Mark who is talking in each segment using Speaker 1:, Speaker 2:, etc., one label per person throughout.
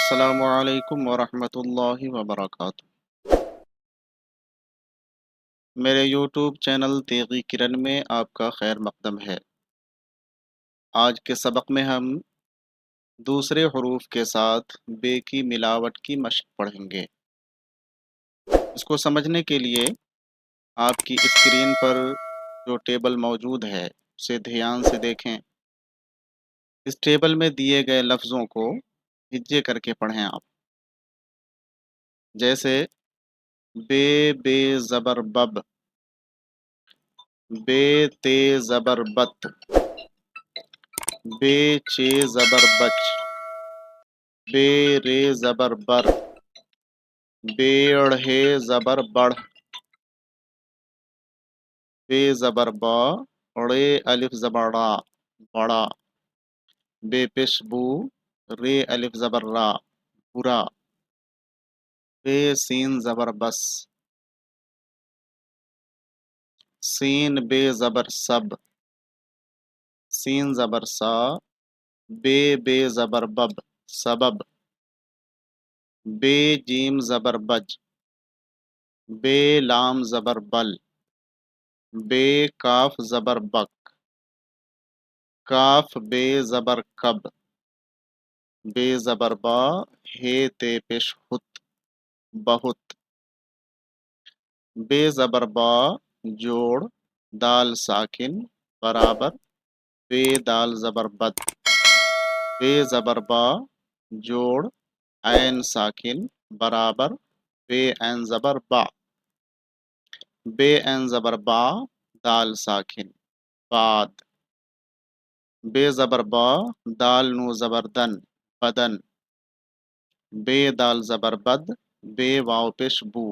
Speaker 1: अस्सलामु अलैकुम वरहमतुल्लाहि वबरकातुहू। मेरे यूट्यूब चैनल तेगी किरण में आपका खैर मकदम है। आज के सबक में हम दूसरे हरूफ के साथ बे की मिलावट की मशक पढ़ेंगे। इसको समझने के लिए आपकी स्क्रीन पर जो टेबल मौजूद है उसे ध्यान से देखें। इस टेबल में दिए गए लफ्ज़ों को हिज्जे करके पढ़ें आप। जैसे बे बे ज़बर बब, बे ते ज़बर बत, बे चे ज़बर बच, बे रे ज़बर बर, बेड़ हे ज़बर बढ़, बे ज़बर बा, रे अलिफ ज़बर रा बड़ा, बे पेश बू, रे अलिफ ज़बर रा बुरा, बे सीन ज़बर बस, सीन बे ज़बर सब, सीन ज़बर सा, बे ज़बर बब सबब, बे जीम ज़बर बज, बे लाम ज़बर बल, बे काफ ज़बर बक, काफ बे ज़बर कब, बे ज़बर बा, हे ते पेश हुत बहुत, बे ज़बर बा जोड़ दाल साकिन बराबर बे दाल ज़बर बद, बे ज़बर बा जोड़ ऐन साकिन बराबर बे ऐन ज़बर बा, बे ऐन ज़बर बा दाल साकिन बाद, बे ज़बर बा दाल नू ज़बर दन बदन, बे दाल ज़बर बद, बे वाव पेश बू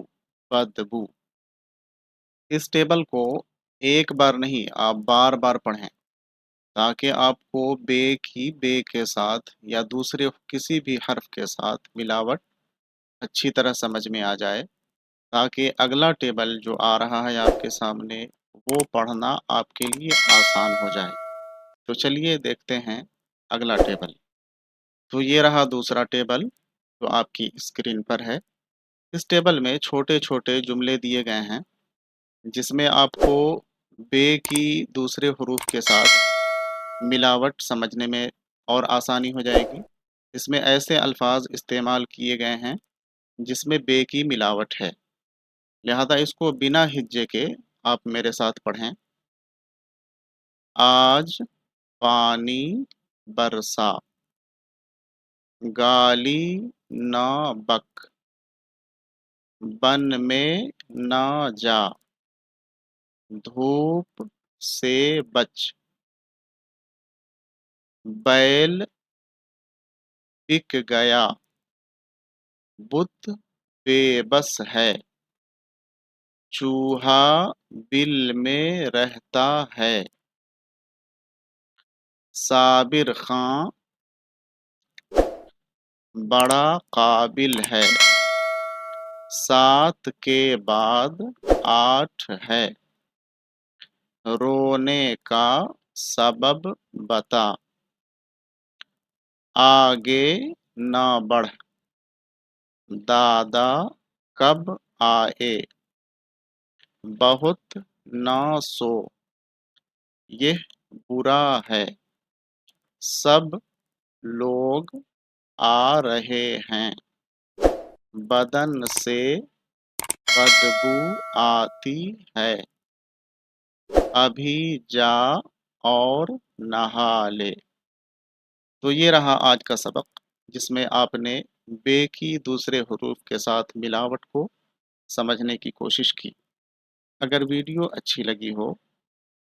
Speaker 1: बदबू। इस टेबल को एक बार नहीं आप बार बार पढ़ें ताकि आपको बे की बे के साथ या दूसरे किसी भी हर्फ के साथ मिलावट अच्छी तरह समझ में आ जाए, ताकि अगला टेबल जो आ रहा है आपके सामने वो पढ़ना आपके लिए आसान हो जाए। तो चलिए देखते हैं अगला टेबल। तो ये रहा दूसरा टेबल जो आपकी स्क्रीन पर है। इस टेबल में छोटे छोटे जुमले दिए गए हैं जिसमें आपको बे की दूसरे हरूफ के साथ मिलावट समझने में और आसानी हो जाएगी। इसमें ऐसे अल्फाज इस्तेमाल किए गए हैं जिसमें बे की मिलावट है, लिहाजा इसको बिना हिज्जे के आप मेरे साथ पढ़ें। आज पानी बरसा, गाली ना बक, बन में ना जा, धूप से बच, बैल बिक गया, बुत बेबस है, चूहा बिल में रहता है, साबिर खां बड़ा काबिल है, 7 के बाद 8 है, रोने का सबब बता, आगे न बढ़, दादा कब आए, बहुत न सो, यह बुरा है, सब लोग आ रहे हैं, बदन से बदबू आती है, अभी जा और नहा ले। तो ये रहा आज का सबक जिसमें आपने बे की दूसरे हरूफ के साथ मिलावट को समझने की कोशिश की। अगर वीडियो अच्छी लगी हो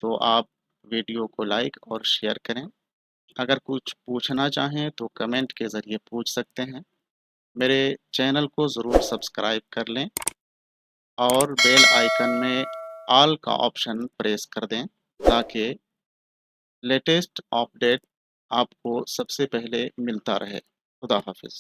Speaker 1: तो आप वीडियो को लाइक और शेयर करें। अगर कुछ पूछना चाहें तो कमेंट के ज़रिए पूछ सकते हैं। मेरे चैनल को ज़रूर सब्सक्राइब कर लें और बेल आइकन में ऑल का ऑप्शन प्रेस कर दें ताकि लेटेस्ट अपडेट आपको सबसे पहले मिलता रहे। खुदा हाफिज़।